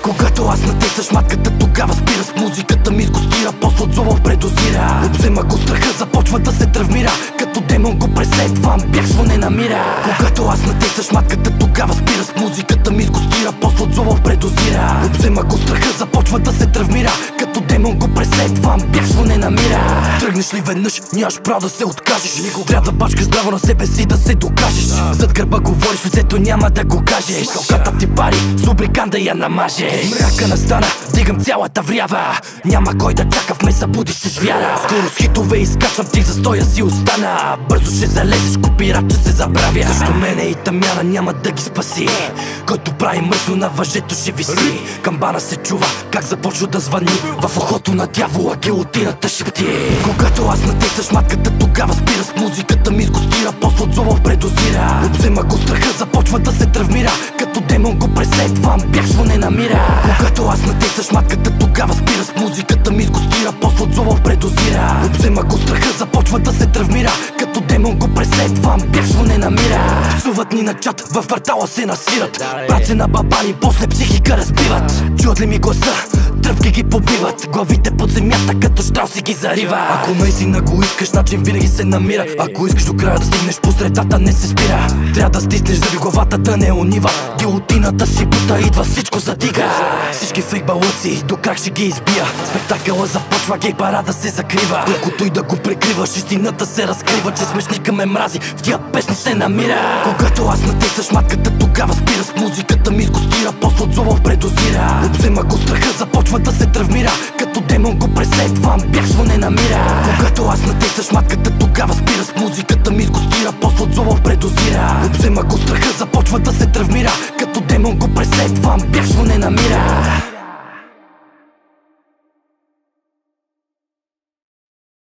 Когато аз натисна шматката, тогава спира с музиката ми сгустира, после от злоба предозира. Обзема го страха, започва да се травмира, като демон го преследвам, бягство не намира. Когато аз натисна шматката, тогава спира с музиката ми сгустира, после от злоба предозира. Обзема го страха, започва да се травмира, като демон го преследвам, бягство не намира. Тръгнеш ли веднъж, нямаш право да се откажеш. Трябва да бачкаш здраво на себе си, да се докажеш. Зад гърба говориш, в лицето няма да го кажеш. Калката ти пари, с лубрикант да я намажеш. Мрака настана, дигам цялата врява. Няма кой да чака, в ме събуди се с вяра. Скоро с хитове изкачвам, ти в застоя си остана. Бързо ще залезеш, копират, че се забравя. Защо мене и Тамяна няма да ги спаси. Който прави мръсно на въжето ще виси. Камбана се чува, как започва да звъни. В ухото на дявола гилотината шепти. Когато аз натисна шматката, тогава спира с музиката ми сгустира, после от злоба предозира. Обзема го страха, започва да се травмира, като демон го преследвам, бягство не намира. Когато аз натисна шматката, тогава спира с музиката ми сгустира, после от злоба предозира. Обзема го страха, започва да се травмира, като демон го преследвам, бягство не намира. Псуват ни на чат, в квартала се насират, брат се на бабани, после психика разбиват. Чуят ли ми гласа, тръпки ги побиват, главите под земята, като щрауси ги зарива. Ако наистина го искаш, начин винаги се намира. Ако искаш до края да стигнеш, по средата не се спира. Трябва да стиснеш зъби, главата да не унива. Гилотината си бута, идва, всичко задига. Всички фейк балъци, до крак ще ги избия. Спектакъла започва, гей парада се закрива. Колкото и да го прикриваш, истината се разкрива, че смешника ме мрази, в тия песни се намира. Когато аз натисна шматката, тогава спира с музиката ми сгустира, после от злоба предозира. Обзема го страха, започва да се травмира, като демон го преследвам, бягство не намира. Когато аз натисна шматката, тогава спира с музиката ми сгустира, после от злоба предозира. Обзема го страха, започва да се травмира, като демон го преследвам, бягство не намира.